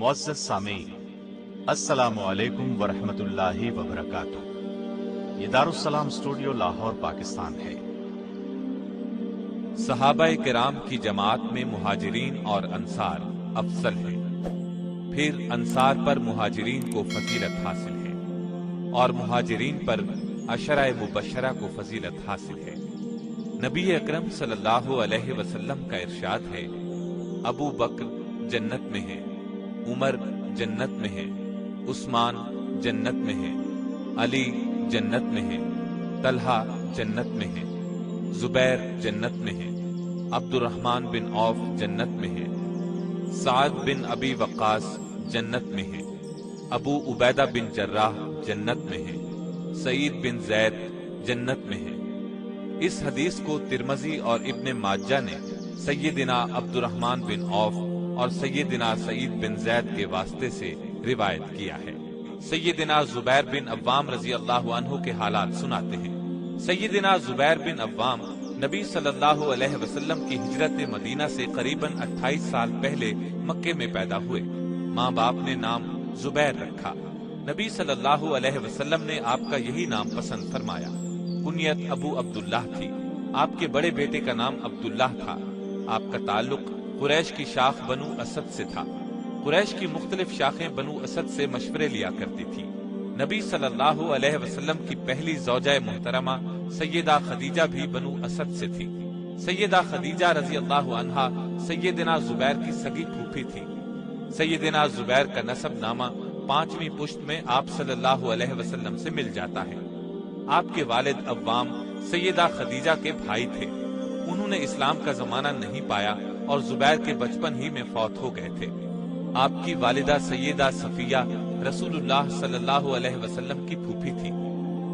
मुअज़्ज़ज़ सामीन, अस्सलामु अलैकुम वरहमतुल्लाहि वबरकातुहू। ये दारुस्सलाम स्टूडियो लाहौर पाकिस्तान है। सहाबाए किराम की जमात में मुहाजिरीन और अंसार अफजल हैं। फिर अंसार पर मुहाजिरीन को फजीलत हासिल है और मुहाजिरीन पर अशरा मुबशरा को फजीलत हासिल है। नबी अकरम सल्लल्लाहु अलैहि वसल्लम का इरशाद है, अबू बकर जन्नत में है, उमर जन्नत में है, उस्मान जन्नत में है, अली जन्नत में है, तलहा जन्नत में है, जुबैर जन्नत में है, अब्दुर्रहमान बिन औफ जन्नत में है, साद बिन अबी वक्कास जन्नत में है, अबू उबैदा बिन जर्राह जन्नत में है, सईद बिन जैद जन्नत में है। इस हदीस को तिरमजी और इब्ने माजा ने सैयदिना अब्दुर्रहमान बिन औफ और सैयदिना सईद बिन जैद के वास्ते से रिवायत किया है। सैयदिना जुबैर बिन अव्वाम रजी अल्लाह अन्हु के हालात सुनाते हैं। सैयदिना जुबैर बिन अव्वाम नबी सल्लल्लाहु अलैहि वसल्लम की हिजरत मदीना से करीबन 28 साल पहले मक्के में पैदा हुए। माँ बाप ने नाम जुबैर रखा। नबी सल्लल्लाहु अलैहि वसल्लम ने आपका यही नाम पसंद फरमाया। कुनियत अबू अब्दुल्लाह थी। आपके बड़े बेटे का नाम अब्दुल्लाह था। आपका ताल्लुक कुरैश की शाख बनु असद से था। कुरैश की मुख्तलिफ शाखें बनु असद से मशवरे लिया करती थी। नबी सल्लल्लाहु अलैहि वसल्लम की पहली ज़ौजा मुहतरमा सैयदा खदीजा भी बनु असद से थी। सैयदा खदीजा रजी अल्लाह अन्हा सैयदना जुबैर की सगी फूफी थी। सैयदना जुबैर का नसब नामा 5वीं पुश्त में आप सल्लल्लाहु अलैहि वसल्लम से मिल जाता है। आपके वालिद अव्वाम सैयदा खदीजा के भाई थे। उन्होंने इस्लाम का जमाना नहीं पाया और जुबैर के बचपन ही में फौत हो गए थे। आपकी वालिदा सैयदा सफिया रसूलुल्लाह सल्लल्लाहु अलैहि वसल्लम की फूफी थी।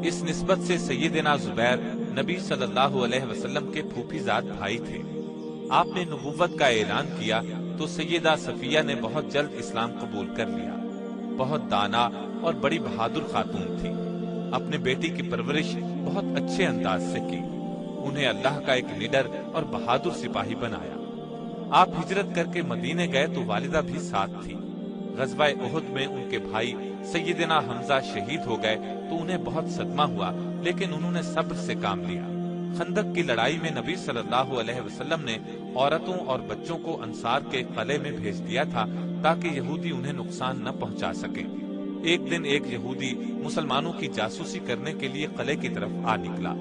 इस निस्बत से सैयदना जुबैर नबी सल्लल्लाहु अलैहि वसल्लम के फूफीजाद भाई थे। आपने नबुव्वत का ऐलान किया तो सैयदा सफिया ने बहुत जल्द इस्लाम कबूल कर लिया। बहुत दाना और बड़ी बहादुर खातून थी। अपने बेटी की परवरिश बहुत अच्छे अंदाज से की। उन्हें अल्लाह का एक निडर और बहादुर सिपाही बनाया। आप हिजरत करके मदीने गए तो वालिदा भी साथ थी। गज़वा उहुद में उनके भाई सैयदना हमजा शहीद हो गए तो उन्हें बहुत सदमा हुआ, लेकिन उन्होंने सब्र से काम लिया। खंदक की लड़ाई में नबी सल्लल्लाहु अलैहि वसल्लम ने औरतों और बच्चों को अंसार के किले में भेज दिया था ताकि यहूदी उन्हें नुकसान न पहुंचा सके। एक दिन एक यहूदी मुसलमानों की जासूसी करने के लिए किले की तरफ आ निकला।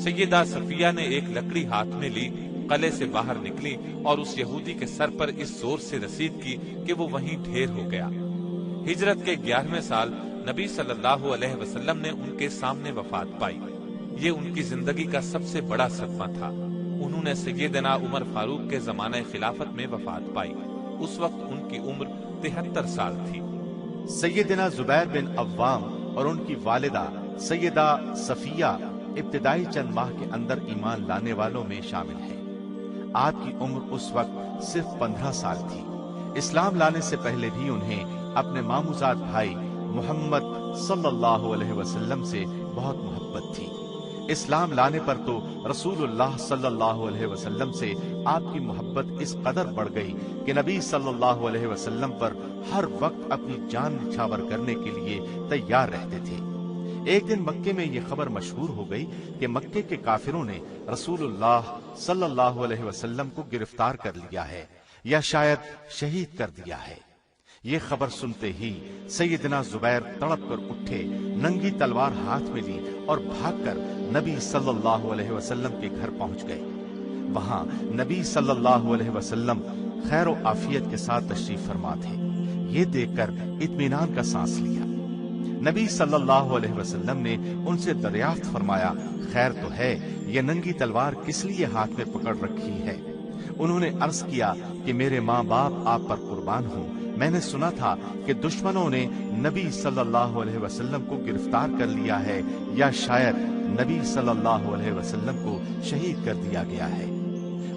सैयदा सफिया ने एक लकड़ी हाथ में ली, किले से बाहर निकली और उस यहूदी के सर पर इस जोर से रसीद की कि वो वहीं ढेर हो गया। हिजरत के 11वें साल नबी सल्लल्लाहु अलैहि वसल्लम ने उनके सामने वफात पाई। ये उनकी जिंदगी का सबसे बड़ा सदमा था। उन्होंने सैयदना उमर फारूक के जमाने खिलाफत में वफात पाई। उस वक्त उनकी उम्र 73 साल थी। सैयदना जुबैर बिन अव्वाम और उनकी वालिदा सैयदा सफिया इब्तिदाई चंद माह के अंदर ईमान लाने वालों में शामिल है। आपकी उम्र उस वक्त सिर्फ 15 साल थी। इस्लाम लाने से पहले भी उन्हें अपने मामूजाद भाई मोहम्मद सल्लल्लाहु अलैहि वसल्लम से बहुत मोहब्बत थी। इस्लाम लाने पर तो रसूलुल्लाह सल्लल्लाहु अलैहि वसल्लम से आपकी मोहब्बत इस कदर बढ़ गई कि नबी सल्लल्लाहु अलैहि वसल्लम पर हर वक्त अपनी जान निछावर करने के लिए तैयार रहते थे। एक दिन मक्के में यह खबर मशहूर हो गई कि मक्के के काफिरों ने रसूलुल्लाह सल्लल्लाहु अलैहि वसल्लम को गिरफ्तार कर लिया है या शायद शहीद कर दिया है। ये खबर सुनते ही सैयदना जुबैर तड़प कर उठे, नंगी तलवार हाथ में ली और भागकर नबी सल्लल्लाहु अलैहि वसल्लम के घर पहुंच गए। वहां नबी सल्लल्लाहु अलैहि वसल्लम खैर और आफियत के साथ तशरीफ फरमा थे। ये देखकर इत्मीनान का सांस लिया। नबी सल्लल्लाहु अलैहि वसल्लम ने उनसे दरियाफ्त फरमाया, खैर तो है, ये नंगी तलवार किस लिए हाथ में पकड़ रखी है? उन्होंने अर्ज किया कि मेरे माँ बाप आप पर कुर्बान हों। मैंने सुना था कि दुश्मनों ने नबी सल्लल्लाहु अलैहि वसल्लम को गिरफ्तार कर लिया है या शायद नबी सल्लल्लाहु अलैहि वसल्लम को शहीद कर दिया गया है।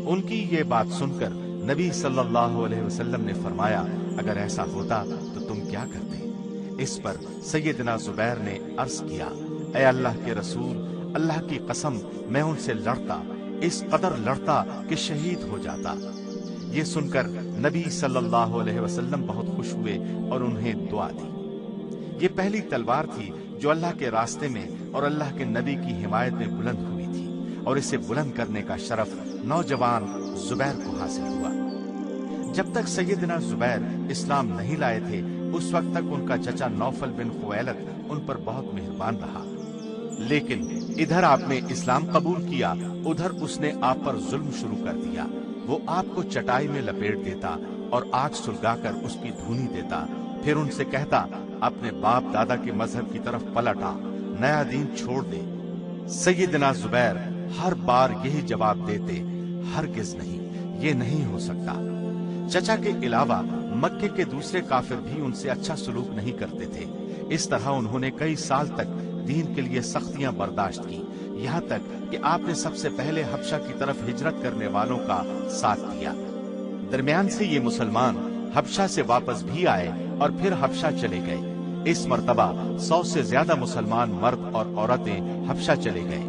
उनकी ये बात सुनकर नबी सल्लल्लाहु अलैहि वसल्लम ने फरमाया, अगर ऐसा होता तो तुम क्या करते? इस पर सैयदना जुबैर ने अर्ज किया, ऐ अल्लाह के रसूल, अल्लाह की कसम मैं उनसे लड़ता, इस कदर लड़ता कि शहीद हो जाता। ये सुनकर नबी सल्लल्लाहु अलैहि वसल्लम बहुत खुश हुए और उन्हें दुआ दी। ये पहली तलवार थी जो अल्लाह के रास्ते में और अल्लाह के नबी की हिमायत में बुलंद हुई थी, और इसे बुलंद करने का शरफ नौजवान जुबैर को हासिल हुआ। जब तक सैयदना जुबैर इस्लाम नहीं लाए थे, उस वक्त तक उनका चचा नौफल बिन खुवैलद उन पर बहुत मेहरबान रहा। लेकिन इधर आपने इस्लाम कबूल किया, उधर उसने आप पर जुल्म शुरू कर दिया। वो आपको चटाई में लपेट देता और आग सुलगाकर उसकी धूनी देता, फिर उनसे कहता अपने बाप दादा के मजहब की तरफ पलट आ, नया दीन छोड़ दे। सैयदना जुबैर हर बार यही जवाब देते, हरगिज नहीं, ये नहीं हो सकता। चचा के अलावा मक्के के दूसरे काफिर भी उनसे अच्छा सलूक नहीं करते थे। इस तरह उन्होंने कई साल तक दीन के लिए सख्तियां बर्दाश्त की, यहाँ तक कि आपने सबसे पहले हबशा की तरफ हिजरत करने वालों का साथ दिया। दरमियान से ये मुसलमान हबशा से वापस भी आए और फिर हबशा चले गए। इस मर्तबा 100 से ज्यादा मुसलमान मर्द और औरतें हबशा चले गए।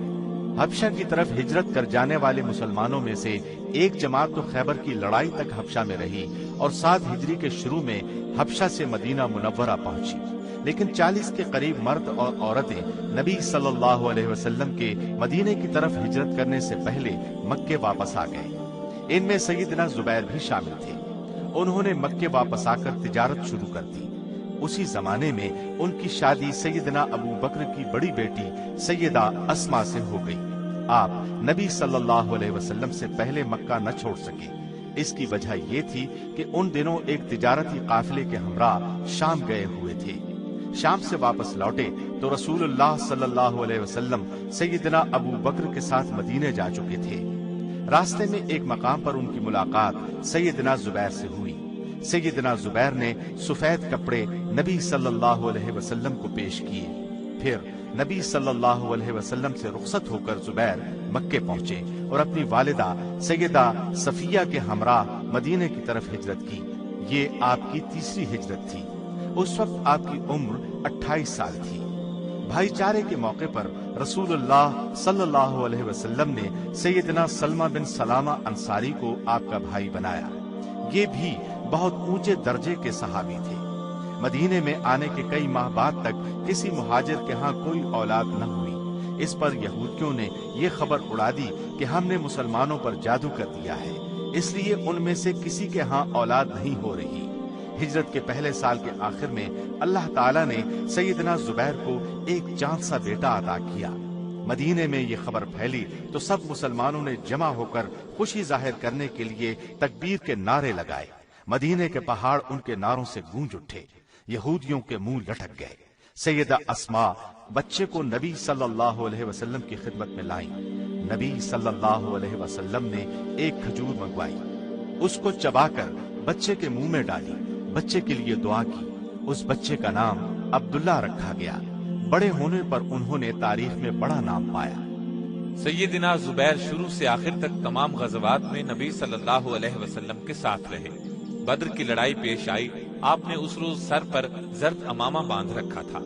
हबशा की तरफ हिजरत कर जाने वाले मुसलमानों में से एक जमात तो खैबर की लड़ाई तक हबशा में रही और 7 हिजरी के शुरू में हबशा से मदीना मुनव्वरा पहुंची। लेकिन 40 के करीब मर्द और औरतें नबी सल्लल्लाहु अलैहि वसल्लम के मदीने की तरफ हिजरत करने से पहले मक्के वापस आ गए। इनमें सैयदना जुबैर भी शामिल थे। उन्होंने मक्के वापस आकर तिजारत शुरू कर दी। उसी जमाने में उनकी शादी सैयदना अबू बकर की बड़ी बेटी सैयदा अस्मा से हो गई। आप नबी सल्लल्लाहु अलैहि वसल्लम से पहले मक्का न छोड़ सके। इसकी वजह ये थी कि उन दिनों एक तिजारती काफिले के हमरा शाम गए हुए थे। शाम से वापस लौटे तो रसूलुल्लाह सल्लल्लाहु अलैहि वसल्लम सैयदना अबू बकर के साथ मदीने जा चुके थे। रास्ते में एक मकाम पर उनकी मुलाकात सैयदना जुबैर से हुई। सैयदना जुबैर ने सफेद कपड़े नबी सल्लल्लाहु अलैहि वसल्लम को पेश किए। फिर नबी सल्लल्लाहु अलैहि वसल्लम से रुखसत होकर जुबैर मक्के पहुंचे और अपनी वालिदा सैयदा सफिया के हमरा मदीने की तरफ हिजरत की। ये आपकी तीसरी हिजरत थी। उस वक्त आपकी उम्र 28 साल थी। भाईचारे के मौके पर रसूलुल्लाह सल्लल्लाहु अलैहि वसल्लम ने सैयदना सलमा बिन सलामा अंसारी को आपका भाई बनाया। ये भी बहुत ऊंचे दर्जे के सहाबी थे। मदीने में आने के कई माह बाद तक किसी मुहाजिर के यहाँ कोई औलाद न हुई। इस पर यहूदियों ने ये खबर उड़ा दी कि हमने मुसलमानों पर जादू कर दिया है, इसलिए उनमें से किसी के यहाँ औलाद नहीं हो रही। हिजरत के पहले साल के आखिर में अल्लाह ताला ने सैयदना जुबैर को एक चांद सा बेटा अता किया। मदीने में ये खबर फैली तो सब मुसलमानों ने जमा होकर खुशी जाहिर करने के लिए तकबीर के नारे लगाए। मदीने के पहाड़ उनके नारों से गूंज उठे। यहूदियों के मुंह लटक गए। सैयदा अस्मा बच्चे को नबी सल्लल्लाहु अलैहि वसल्लम की खिदमत में लाई। नबी सल्लल्लाहु अलैहि वसल्लम ने एक खजूर मंगवाई, उसको चबाकर बच्चे के मुंह में डाली, बच्चे के लिए दुआ की। उस बच्चे का नाम अब्दुल्ला रखा गया। बड़े होने पर उन्होंने तारीख में बड़ा नाम पाया। सैयदना जुबैर शुरू से आखिर तक तमाम गज़वात में नबी सल्लल्लाहु अलैहि वसल्लम के साथ रहे। बद्र की लड़ाई पेश आई, आपने उस रोज सर पर जर्द अमामा बांध रखा था।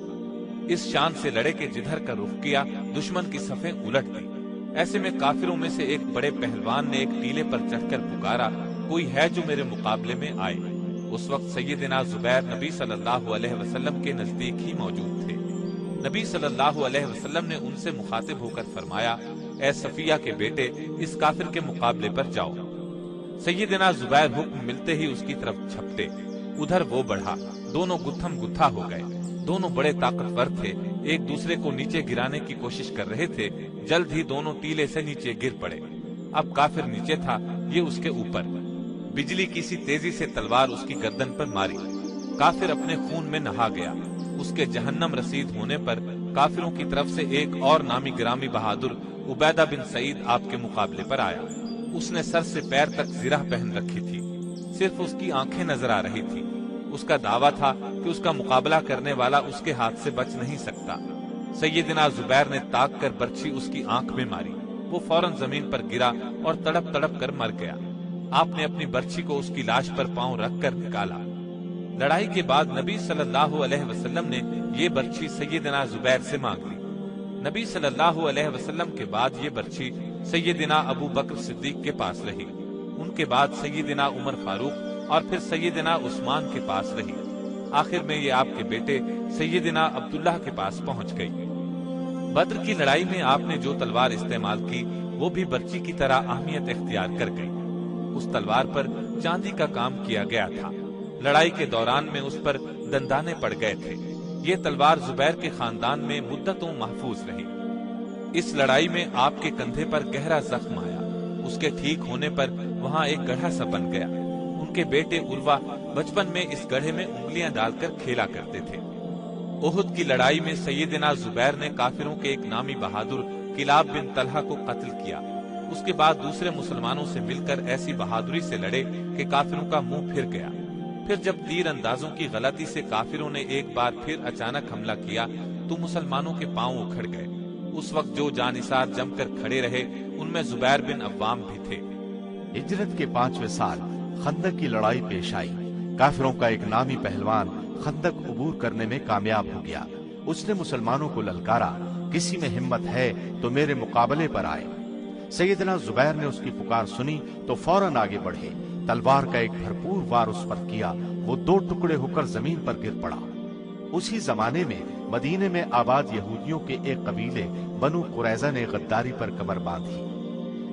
इस शान से लड़े के जिधर का रुख किया, दुश्मन की सफें उलट दी। ऐसे में काफिरों में से एक बड़े पहलवान ने एक टीले पर चढ़कर पुकारा, कोई है जो मेरे मुकाबले में आए। उस वक्त सैयदना जुबैर नबी सल्लल्लाहु अलैहि वसल्लम के नजदीक ही मौजूद थे। नबी सल्लल्लाहु अलैहि वसल्लम ने उनसे मुखातिब होकर फरमाया, ए सफिया के बेटे, इस काफिर के मुकाबले पर जाओ। सैयदना जुबैर हुक्म मिलते ही उसकी तरफ झपटे। उधर वो बढ़ा। दोनों गुत्थम गुत्था हो गए। दोनों बड़े ताकतवर थे, एक दूसरे को नीचे गिराने की कोशिश कर रहे थे। जल्द ही दोनों टीले से नीचे गिर पड़े। अब काफिर नीचे था, ये उसके ऊपर। बिजली की सी तेजी से तलवार उसकी गर्दन पर मारी। काफिर अपने खून में नहा गया। उसके जहन्नम रसीद होने पर काफिरों की तरफ से एक और नामी गिरामी बहादुर उबैदा बिन सईद आपके मुकाबले पर आया। उसने सर से पैर तक जिरह पहन रखी थी, सिर्फ उसकी आंखें नजर आ रही थी। उसका दावा था कि उसका मुकाबला करने वाला उसके हाथ से बच नहीं सकता। सैयदना जुबैर ने ताक कर बर्छी उसकी आंख में मारी। वो फौरन जमीन पर गिरा और तड़प तड़प कर मर गया। आपने अपनी बर्छी को उसकी लाश पर पांव रखकर निकाला। लड़ाई के बाद नबी सल्लल्लाहु अलैहि वसल्लम ने ये बर्छी सैयदना जुबैर से मांग ली। नबी सल्लल्लाहु अलैहि वसल्लम के बाद ये बर्छी सैयदना अबू बकर सिद्दीक के पास रही। ان کے بعد سیدنا عمر فاروق اور پھر سیدنا عثمان کے پاس رہی۔ آخر میں یہ آپ کے بیٹے سیدنا عبداللہ کے پاس پہنچ گئی۔ بدر کی لڑائی میں آپ نے جو تلوار استعمال کی وہ بھی برچی کی طرح اہمیت اختیار کر گئی۔ اس تلوار پر چاندی کا کام کیا گیا تھا۔ لڑائی کے دوران میں اس پر دندانے پڑ گئے تھے۔ یہ تلوار زبیر کے خاندان میں مدتوں محفوظ رہی۔ اس لڑائی میں آپ کے کندھے پر گہرا زخم آیا۔ اس کے ٹھیک ہونے پر وہاں ایک گڑھا سا بن گیا۔ ان کے بیٹے عروہ بچپن میں اس گڑھے میں انگلیاں ڈال کر کھیلا کرتے تھے۔ احد کی لڑائی میں سیدنا زبیر نے کافروں کے ایک نامی بہادر کلاب بن طلحہ کو قتل کیا۔ اس کے بعد دوسرے مسلمانوں سے مل کر ایسی بہادری سے لڑے کہ کافروں کا منہ پھر گیا۔ پھر جب تیر اندازوں کی غلطی سے کافروں نے ایک بار پھر اچانک حملہ کیا تو مسلمانوں کے پاؤں اکھڑ گئے۔ اس وقت جو جانثار جم کر کھڑے رہے ان میں زبیر بن عوام بھی تھے۔ ہجرت کے 5ویں سال خندق کی لڑائی پیش آئی۔ کافروں کا ایک نامی پہلوان خندق عبور کرنے میں کامیاب ہو گیا۔ اس نے مسلمانوں کو للکارا، کسی میں ہمت ہے تو میرے مقابلے پر آئے۔ سیدنا زبیر نے اس کی پکار سنی تو فوراً آگے بڑھے۔ تلوار کا ایک بھرپور وار اس پر کیا، وہ 2 ٹکڑے ہو کر زمین پر گر پڑا۔ اسی زمانے میں مدینے میں آباد یہودیوں کے ایک قبیلے بنو قریظہ نے غداری پر کمر باندھی۔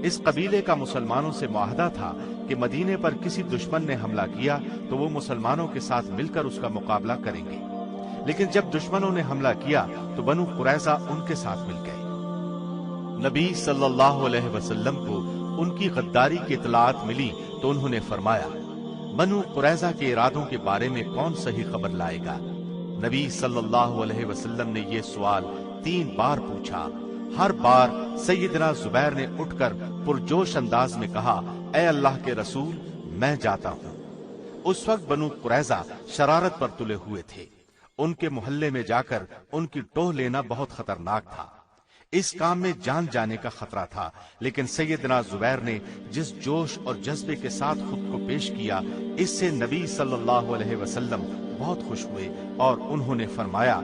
اس قبیلے کا مسلمانوں سے معاہدہ تھا کہ مدینے پر کسی دشمن نے حملہ کیا تو وہ مسلمانوں کے ساتھ مل کر اس کا مقابلہ کریں گے، لیکن جب دشمنوں نے حملہ کیا تو بنو قریظہ ان کے ساتھ مل گئے۔ نبی صلی اللہ علیہ وسلم کو ان کی غداری کی اطلاعات ملی تو انہوں نے فرمایا، بنو قریظہ کے ارادوں کے بارے میں کون صحیح خبر لائے گا؟ نبی صلی اللہ علیہ وسلم نے یہ سوال 3 بار پوچھا۔ ہر بار سیدنا زبیر نے اٹھ کر پرجوش انداز میں کہا، اے اللہ کے رسول، میں جاتا ہوں۔ اس وقت بنو قریظہ شرارت پر تلے ہوئے تھے۔ ان کے محلے میں جا کر ان کی ٹوہ لینا بہت خطرناک تھا۔ اس کام میں جان جانے کا خطرہ تھا، لیکن سیدنا زبیر نے جس جوش اور جذبے کے ساتھ خود کو پیش کیا، اس سے نبی صلی اللہ علیہ وسلم بہت خوش ہوئے اور انہوں نے فرمایا،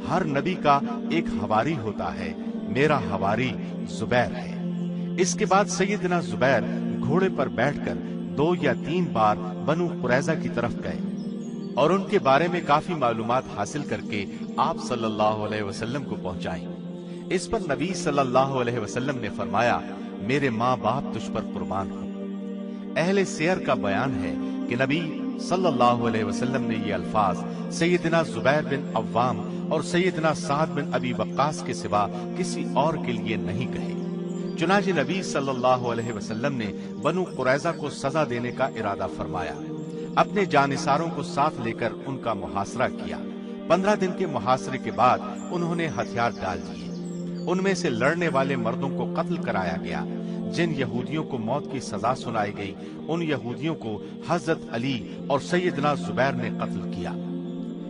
ہر نبی کا ایک حواری ہوتا ہے، میرا حواری زبیر ہے۔ اس کے بعد سیدنا زبیر گھوڑے پر بیٹھ کر 2 یا 3 بار بنو قریظہ کی طرف گئے اور ان کے بارے میں کافی معلومات حاصل کر کے آپ صلی اللہ علیہ وسلم کو پہنچائیں۔ اس پر نبی صلی اللہ علیہ وسلم نے فرمایا، میرے ماں باپ تجھ پر قربان ہوں۔ اہل سیر کا بیان ہے کہ نبی صلی اللہ علیہ وسلم نے یہ الفاظ سیدنا زبیر بن عوام اور سیدنا سعد بن ابی وقاص کے سوا کسی اور کے لیے نہیں کہے۔ چنانچہ نبی صلی اللہ علیہ وسلم نے بنو قریظہ کو سزا دینے کا ارادہ فرمایا۔ اپنے جانثاروں کو ساتھ لے کر ان کا محاصرہ کیا۔ 15 دن کے محاصرے کے بعد انہوں نے ہتھیار ڈال دیے۔ ان میں سے لڑنے والے مردوں کو قتل کرایا گیا۔ جن یہودیوں کو موت کی سزا سنائی گئی ان یہودیوں کو حضرت علی اور سیدنا زبیر نے قتل کیا۔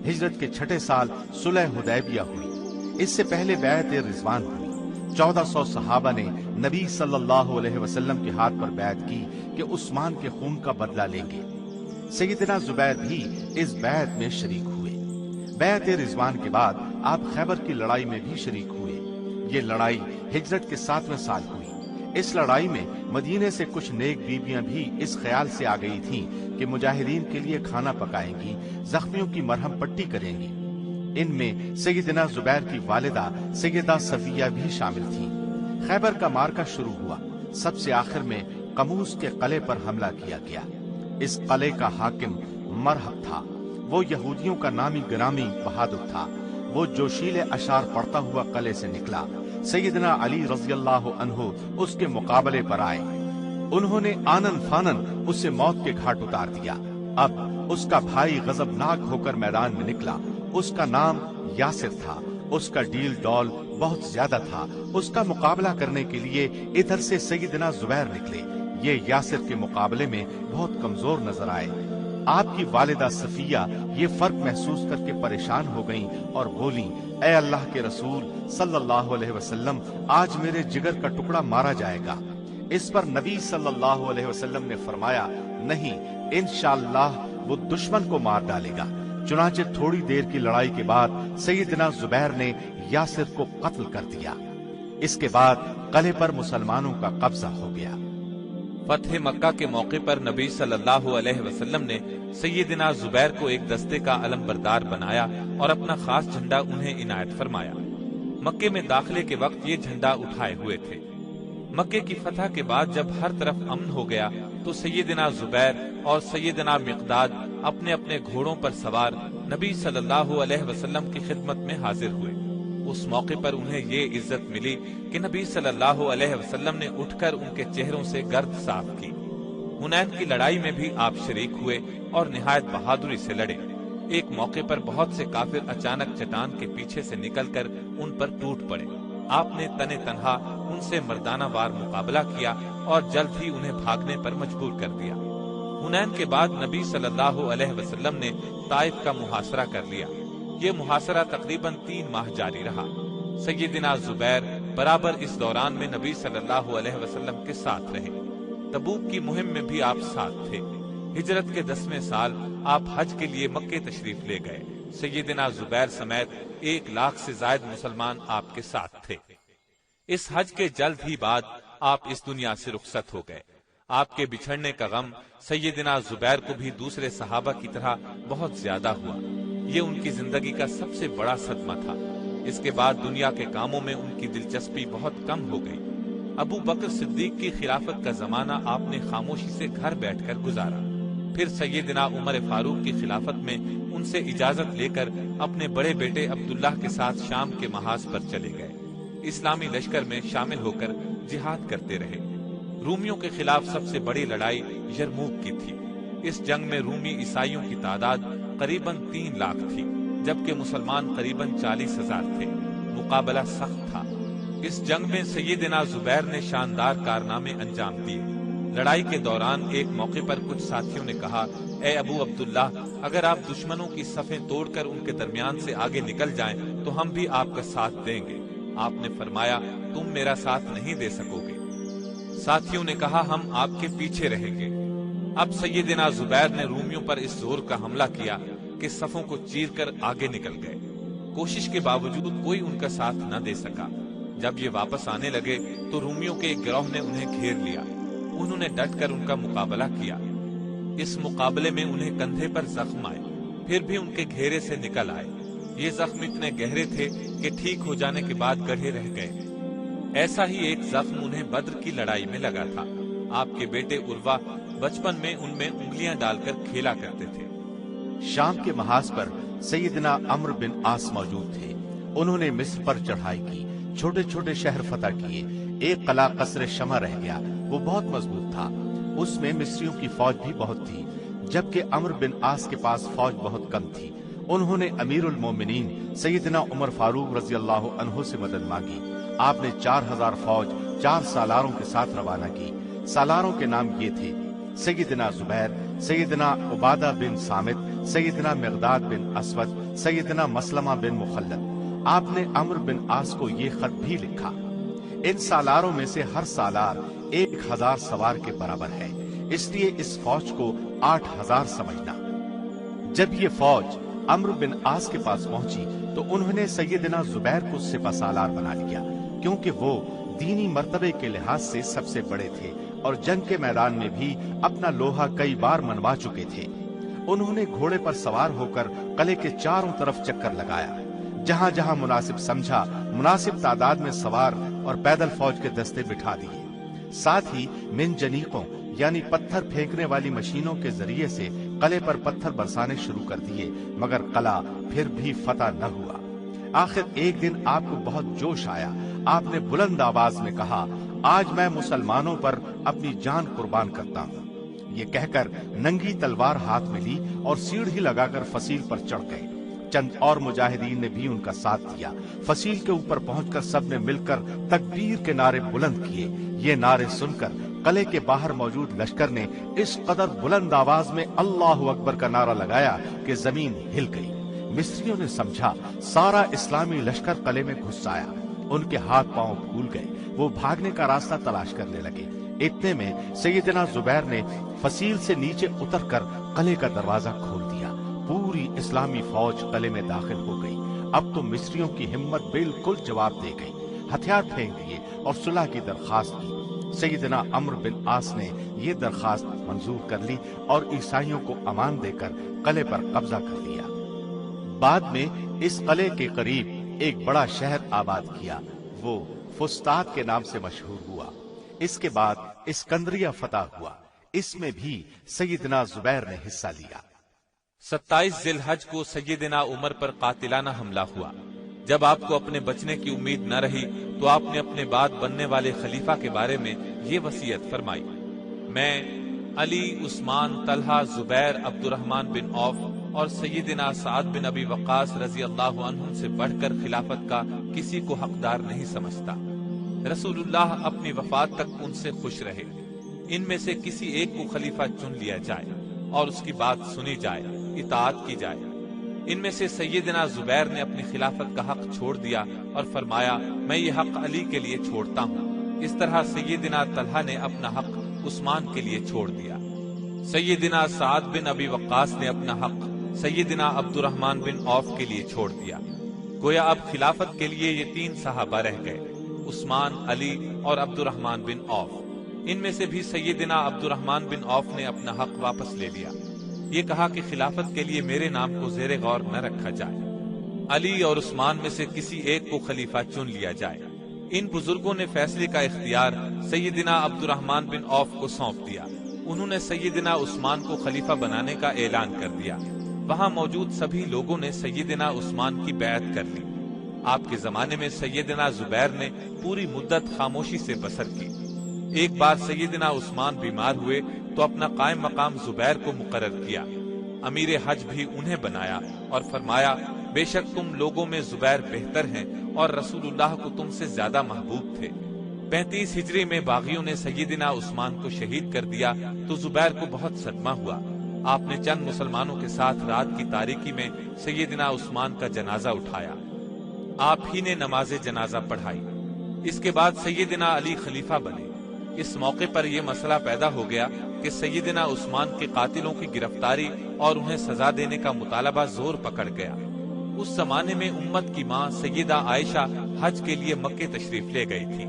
ہجرت کے 6 سال صلح حدیبیہ ہوئی۔ اس سے پہلے بیعت رضوان ہوئی۔ 1400 صحابہ نے نبی صلی اللہ علیہ وسلم کے ہاتھ پر بیعت کی کہ عثمان کے خون کا بدلہ لیں گے۔ سیدنا زبیر بھی اس بیعت میں شریک ہوئے۔ بیعت رضوان کے بعد آپ خیبر کی لڑائی میں بھی شریک ہوئے۔ یہ لڑائی ہجرت کے 7ویں سال ہوئی۔ اس لڑائی میں مدینے سے کچھ نیک بیویاں بھی اس خیال سے آ گئی تھیں کہ مجاہدین کے لیے کھانا پکائیں گی، زخمیوں کی مرہم پٹی کریں گی۔ ان میں سیدنا زبیر کی والدہ سیدہ صفیہ بھی شامل تھیں۔ خیبر کا معرکہ شروع ہوا۔ سب سے آخر میں قموس کے قلعے پر حملہ کیا گیا۔ اس قلعے کا حاکم مرہب تھا۔ وہ یہودیوں کا نامی گرامی بہادر تھا۔ وہ جوشیلے اشعار پڑھتا ہوا قلعے سے نکلا۔ سیدنا علی رضی اللہ عنہ اس کے مقابلے پر آئے۔ انہوں نے آنن فانن اسے موت کے گھاٹ اتار دیا۔ اب اس کا بھائی غضبناک ہو کر میدان میں نکلا۔ اس کا نام یاسر تھا۔ اس کا ڈیل ڈول بہت زیادہ تھا۔ اس کا مقابلہ کرنے کے لیے ادھر سے سیدنا زبیر نکلے۔ یہ یاسر کے مقابلے میں بہت کمزور نظر آئے۔ آپ کی والدہ صفیہ یہ فرق محسوس کر کے پریشان ہو گئیں اور بولیں، اے اللہ کے رسول صلی اللہ علیہ وسلم، آج میرے جگر کا ٹکڑا مارا جائے گا۔ اس پر نبی صلی اللہ علیہ وسلم نے فرمایا، نہیں، انشاءاللہ وہ دشمن کو مار ڈالے گا۔ چنانچہ تھوڑی دیر کی لڑائی کے بعد سیدنا زبیر نے یاسر کو قتل کر دیا۔ اس کے بعد قلعے پر مسلمانوں کا قبضہ ہو گیا۔ فتح مکہ کے موقع پر نبی صلی اللہ علیہ وسلم نے سیدنا زبیر کو ایک دستے کا علم بردار بنایا اور اپنا خاص جھنڈا انہیں عنایت فرمایا۔ مکے میں داخلے کے وقت یہ جھنڈا اٹھائے ہوئے تھے۔ مکے کی فتح کے بعد جب ہر طرف امن ہو گیا تو سیدنا زبیر اور سیدنا مقداد اپنے اپنے گھوڑوں پر سوار نبی صلی اللہ علیہ وسلم کی خدمت میں حاضر ہوئے۔ اس موقع پر انہیں یہ عزت ملی کہ نبی صلی اللہ علیہ وسلم نے اٹھ کر ان کے چہروں سے گرد صاف کی۔ حنین کی لڑائی میں بھی آپ شریک ہوئے اور نہایت بہادری سے لڑے۔ ایک موقع پر بہت سے کافر اچانک چٹان کے پیچھے سے نکل کر ان پر ٹوٹ پڑے۔ آپ نے تنے تنہا ان سے مردانہ وار مقابلہ کیا اور جلد ہی انہیں بھاگنے پر مجبور کر دیا۔ حنین کے بعد نبی صلی اللہ علیہ وسلم نے طائف کا محاصرہ کر لیا۔ یہ محاصرہ تقریباً 3 ماہ جاری رہا۔ سیدنا زبیر برابر اس دوران میں نبی صلی اللہ علیہ وسلم کے ساتھ رہے۔ تبوک کی مہم میں بھی آپ ساتھ تھے۔ ہجرت کے 10ویں سال آپ حج کے لیے مکے تشریف لے گئے۔ سیدنا زبیر سمیت 1 لاکھ سے زائد مسلمان آپ کے ساتھ تھے۔ اس حج کے جلد ہی بعد آپ اس دنیا سے رخصت ہو گئے۔ آپ کے بچھڑنے کا غم سیدنا زبیر کو بھی دوسرے صحابہ کی طرح بہت زیادہ ہوا۔ یہ ان کی زندگی کا سب سے بڑا صدمہ تھا۔ اس کے بعد دنیا کے کاموں میں ان کی دلچسپی بہت کم ہو گئی۔ ابو بکر صدیق کی خلافت کا زمانہ آپ نے خاموشی سے گھر بیٹھ کر گزارا۔ پھر سیدنا عمر فاروق کی خلافت میں ان سے اجازت لے کر اپنے بڑے بیٹے عبداللہ کے ساتھ شام کے محاذ پر چلے گئے۔ اسلامی لشکر میں شامل ہو کر جہاد کرتے رہے۔ رومیوں کے خلاف سب سے بڑی لڑائی یرموک کی تھی۔ اس جنگ میں رومی عیسائیوں کی تعداد قریباً 3 لاکھ تھی، جبکہ مسلمان قریباً 40,000 تھے۔ مقابلہ سخت تھا۔ اس جنگ میں سیدنا زبیر نے شاندار کارنامے انجام دیے۔ لڑائی کے دوران ایک موقع پر کچھ ساتھیوں نے کہا، اے ابو عبداللہ، اگر آپ دشمنوں کی صفیں توڑ کر ان کے درمیان سے آگے نکل جائیں تو ہم بھی آپ کا ساتھ دیں گے۔ آپ نے فرمایا، تم میرا ساتھ نہیں دے سکو گے۔ ساتھیوں نے کہا، ہم آپ کے پیچھے رہیں گے۔ اب سیدنا زبیر نے رومیوں پر اس زور کا حملہ کیا کہ صفوں کو چیر کر آگے نکل گئے۔ کوشش کے باوجود کوئی ان کا ساتھ نہ دے سکا۔ جب یہ واپس آنے لگے تو رومیوں کے ایک گروہ نے انہیں گھیر لیا۔ انہوں نے ڈٹ کر ان کا مقابلہ کیا۔ اس مقابلے میں انہیں کندھے پر زخم آئے، پھر بھی ان کے گھیرے سے نکل آئے۔ یہ زخم اتنے گہرے تھے کہ ٹھیک ہو جانے کے بعد گڑھے رہ گئے۔ ایسا ہی ایک زخم انہیں بدر کی لڑائی میں لگا تھا۔ آپ کے بیٹے عروہ بچپن میں ان میں انگلیاں ڈال کر کھیلا کرتے تھے۔ شام کے محاذ پر سیدنا عمرو بن عاص موجود تھے۔ انہوں نے مصر پر چڑھائی کی، چھوٹے چھوٹے شہر فتح کیے۔ ایک قلعہ قصر شمع رہ گیا، وہ بہت مضبوط تھا۔ اس میں مصریوں کی فوج بھی بہت تھی، جبکہ عمرو بن عاص کے پاس فوج بہت کم تھی۔ انہوں نے امیر المومنین سیدنا عمر فاروق رضی اللہ عنہ سے مدد مانگی۔ آپ نے 4000 فوج 4 سالاروں کے ساتھ روانہ کی۔ سالاروں کے نام یہ تھے: سیدنا زبیر، سیدنا عبادہ بن صامت، سیدنا مقداد بن اسود، سیدنا مسلمہ بن مخلد۔ آپ نے عمرو بن عاص کو یہ خط بھی لکھا: ان سالاروں میں سے ہر سالار 1000 سوار کے برابر ہے، اس لیے اس فوج کو 8000 سمجھنا۔ جب یہ فوج عمرو بن عاص کے پاس پہنچی تو انہوں نے سیدنا زبیر کو سپہ سالار بنا لیا، کیونکہ وہ دینی مرتبے کے لحاظ سے سب سے بڑے تھے اور جنگ کے میدان میں بھی اپنا لوہا کئی بار منوا چکے تھے۔ انہوں نے گھوڑے پر سوار ہو کر قلعے کے چاروں طرف چکر لگایا۔ جہاں جہاں مناسب سمجھا مناسب تعداد میں سوار اور پیدل فوج کے دستے بٹھا دیے۔ ساتھ ہی منجنیقوں یعنی پتھر پھینکنے والی مشینوں کے ذریعے سے قلعے پر پتھر برسانے شروع کر دیے، مگر قلعہ پھر بھی فتح نہ ہوا۔ آخر ایک دن آپ کو بہت جوش آیا۔ آپ نے بلند آواز میں کہا، آج میں مسلمانوں پر اپنی جان قربان کرتا ہوں۔ یہ کہہ کر ننگی تلوار ہاتھ میں لی اور سیڑھی لگا کر فصیل پر چڑھ گئے۔ چند اور مجاہدین نے بھی ان کا ساتھ دیا۔ فصیل کے اوپر پہنچ کر سب نے مل کر تکبیر کے نعرے بلند کیے۔ یہ نعرے سن کر قلعے کے باہر موجود لشکر نے اس قدر بلند آواز میں اللہ اکبر کا نعرہ لگایا کہ زمین ہل گئی۔ مصریوں نے سمجھا سارا اسلامی لشکر قلعے میں گھس آیا۔ ان کے ہاتھ پاؤں پھول گئے، وہ بھاگنے کا راستہ تلاش کرنے لگے۔ اتنے میں سیدنا زبیر نے فصیل سے نیچے اتر کر قلعے کا دروازہ کھول دیا۔ پوری اسلامی فوج قلعے میں داخل ہو گئی۔ اب تو مصریوں کی ہمت بالکل جواب دے گئی۔ ہتھیار پھینک دیے اور صلح کی درخواست کی۔ सैयदना अम्र बिन आस ने ये दरखास्त मंजूर कर ली और ईसाइयों को अमान देकर किले पर कब्जा कर लिया। बाद में इस किले के करीब एक बड़ा शहर आबाद किया, वो फुस्तात के नाम से मशहूर हुआ। इसके बाद इस्कंदरिया फतह हुआ, इसमें भी सैयदना जुबैर ने हिस्सा लिया। 27 जिलहज को सैयदना उमर पर कातिलाना हमला हुआ। जब आपको अपने बचने की उम्मीद न रही तो आपने अपने बाद बनने वाले खलीफा के बारे में ये वसीयत फरमाई, मैं अली, उस्मान, तलहा, जुबैर, अब्दुर्रहमान बिन औफ और सैयदना साद बिन अबी वक्कास रजी अल्लाह अन्हुम से बढ़कर खिलाफत का किसी को हकदार नहीं समझता। रसूलुल्लाह अपनी वफात तक उनसे खुश रहे। इनमें से किसी एक को खलीफा चुन लिया जाए और उसकी बात सुनी जाए, इताअत की जाए। इनमें से सैयदना जुबैर ने अपनी खिलाफत का हक छोड़ दिया और फरमाया, मैं ये हक अली के लिए छोड़ता हूँ। इस तरह सैयदना तलहा ने अपना हक उस्मान के लिए छोड़ दिया। सैयदना साद बिन अबी वक्कास ने अपना हक सैयदना अब्दुर्रहमान बिन औफ के लिए छोड़ दिया। गोया अब खिलाफत के लिए ये 3 सहाबा रह गए, उस्मान, अली और अब्दुर्रहमान बिन औफ। इनमें से भी सैयदना अब्दुर्रहमान बिन औफ ने अपना हक वापस ले लिया। ये कहा कि खिलाफत के लिए मेरे नाम को ज़ेरे गौर न रखा जाए, अली और उस्मान में से किसी एक को खलीफा चुन लिया जाए। इन बुजुर्गों ने फैसले का इख्तियार सैयदना अब्दुर्रहमान बिन औफ को सौंप दिया। उन्होंने सैयदना उस्मान को खलीफा बनाने का ऐलान कर दिया। वहां मौजूद सभी लोगों ने सैयदना उस्मान की बैअत कर ली। आपके जमाने में सैयदना जुबैर ने पूरी मुद्दत खामोशी से बसर की। एक बार सैयदना उस्मान बीमार हुए तो अपना कायम मकाम जुबैर को मुकर्रर किया। अमीर हज भी उन्हें बनाया और फरमाया, बेशक तुम लोगों में जुबैर बेहतर हैं और रसूलुल्लाह को तुमसे ज्यादा महबूब थे। 35 हिजरी में बागियों ने सैयदना उस्मान को शहीद कर दिया तो जुबैर को बहुत सदमा हुआ। आपने चंद मुसलमानों के साथ रात की तारीकी में सैयदना उस्मान का जनाजा उठाया। आप ही ने नमाज जनाजा पढ़ाई। इसके बाद सैयदना अली खलीफा बने। इस मौके पर यह मसला पैदा हो गया कि सैयदना उस्मान के कातिलों की गिरफ्तारी और उन्हें सजा देने का मुतालबा जोर पकड़ गया। उस जमाने में उम्मत की मां सैयदा आयशा हज के लिए मक्के तशरीफ ले गई थी।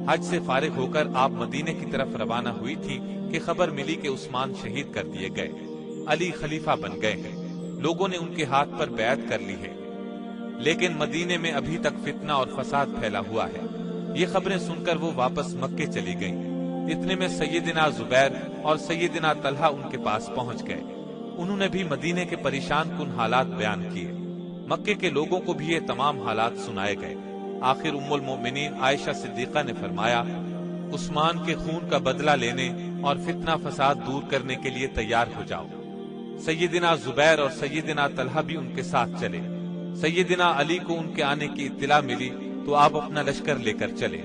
हज से फारिग होकर आप मदीने की तरफ रवाना हुई थी कि खबर मिली कि उस्मान शहीद कर दिए गए, अली खलीफा बन गए हैं। लोगों ने उनके हाथ पर बैत कर ली है, लेकिन मदीने में अभी तक फितना और फसाद फैला हुआ है। ये खबरें सुनकर वो वापस मक्के चली गईं। इतने में सैयदना जुबैर और सैयदना तलहा उनके पास पहुंच गए। उन्होंने भी मदीने के परेशान कुन हालात बयान किए। मक्के के लोगों को भी ये तमाम हालात सुनाए गए। आखिर उम्मुल मोमिनीन आयशा सिद्दीका ने फरमाया, उस्मान के खून का बदला लेने और फितना फसाद दूर करने के लिए तैयार हो जाओ। सैयदना जुबैर और सैयदना तलहा भी उनके साथ चले। सैयदना अली को उनके आने की इत्तिला मिली तो आप अपना लश्कर लेकर चले।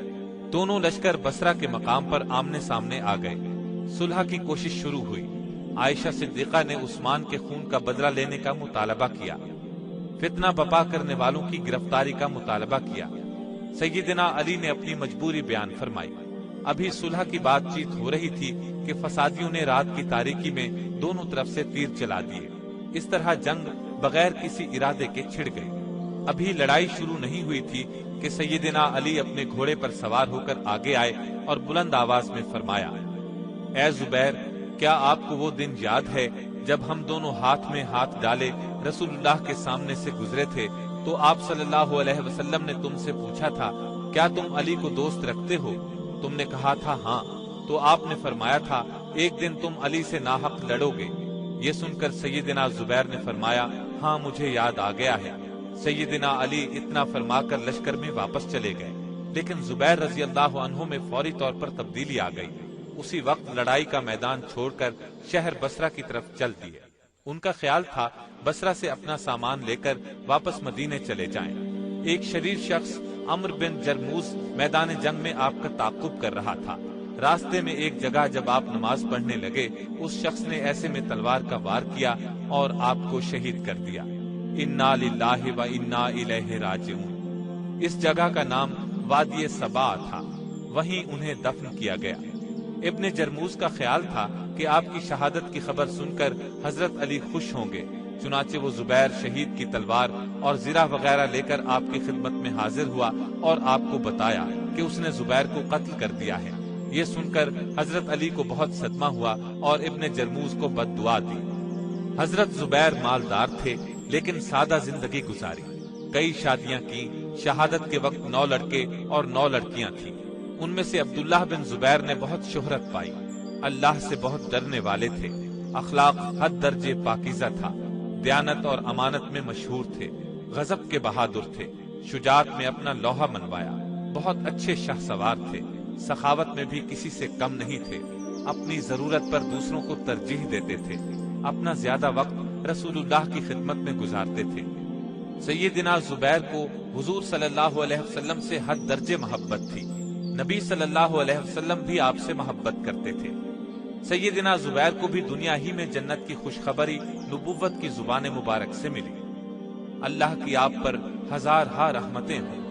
दोनों लश्कर बसरा के मकाम पर आमने सामने आ गए। सुलह की कोशिश शुरू हुई। आयशा सिद्दीका ने उस्मान के खून का बदला लेने का मुतालबा किया। फितना बपा करने वालों की गिरफ्तारी का मुतालबा किया। सैयदना अली ने अपनी मजबूरी बयान फरमाई। अभी सुलह की बातचीत हो रही थी कि फसादियों ने रात की तारीकी में दोनों तरफ से तीर चला दिए। इस तरह जंग बगैर किसी इरादे के छिड़ गई। अभी लड़ाई शुरू नहीं हुई थी कि सैयदना अली अपने घोड़े पर सवार होकर आगे आए और बुलंद आवाज में फरमाया, ऐ जुबैर, क्या आपको वो दिन याद है जब हम दोनों हाथ में हाथ डाले रसूलुल्लाह के सामने से गुजरे थे तो आप सल्लल्लाहु अलैहि वसल्लम ने तुमसे पूछा था, क्या तुम अली को दोस्त रखते हो? तुमने कहा था हाँ। तो आपने फरमाया था, एक दिन तुम अली से नाहक लड़ोगे। ये सुनकर सैयदना जुबैर ने फरमाया, हाँ मुझे याद आ गया है। सैयदना अली इतना फरमाकर लश्कर में वापस चले गए, लेकिन जुबैर रजी अल्लाह अन्हु में फौरी तौर पर तब्दीली आ गई। उसी वक्त लड़ाई का मैदान छोड़कर शहर बसरा की तरफ चल दिए। उनका ख्याल था बसरा से अपना सामान लेकर वापस मदीने चले जाएं। एक शरीर शख्स अम्र बिन जरमूज मैदान जंग में आपका ताक़ुब कर रहा था। रास्ते में एक जगह जब आप नमाज पढ़ने लगे, उस शख्स ने ऐसे में तलवार का वार किया और आपको शहीद कर दिया। इन्ना लिल्लाहि व इन्ना इलैहि राजिऊन। इस जगह का नाम वादी सबा था। वहीं उन्हें दफन किया गया। इब्ने जरमूज का ख्याल था कि आपकी शहादत की खबर सुनकर हजरत अली खुश होंगे। चुनाचे वो जुबैर शहीद की तलवार और जीरा वगैरह लेकर आपकी खिदमत में हाजिर हुआ और आपको बताया कि उसने जुबैर को कत्ल कर दिया है। یہ سن کر حضرت علی کو بہت صدمہ ہوا اور ابن جرموز کو بد دعا دی۔ حضرت زبیر مالدار تھے لیکن سادہ زندگی گزاری، کئی شادیاں کی، شہادت کے وقت 9 لڑکے اور 9 لڑکیاں تھیں۔ ان میں سے عبداللہ بن زبیر نے بہت شہرت پائی، اللہ سے بہت ڈرنے والے تھے، اخلاق حد درجے پاکیزہ تھا، دیانت اور امانت میں مشہور تھے، غضب کے بہادر تھے، شجاعت میں اپنا لوہا منوایا، بہت اچھے شاہ سوار تھے، سخاوت میں بھی کسی سے کم نہیں تھے، اپنی ضرورت پر دوسروں کو ترجیح دیتے تھے، اپنا زیادہ وقت رسول اللہ کی خدمت میں گزارتے تھے۔ سیدنا زبیر کو حضور صلی اللہ علیہ وسلم سے حد درجے محبت تھی، نبی صلی اللہ علیہ وسلم بھی آپ سے محبت کرتے تھے۔ سیدنا زبیر کو بھی دنیا ہی میں جنت کی خوشخبری نبوت کی زبان مبارک سے ملی۔ اللہ کی آپ پر ہزارہا رحمتیں ہوں۔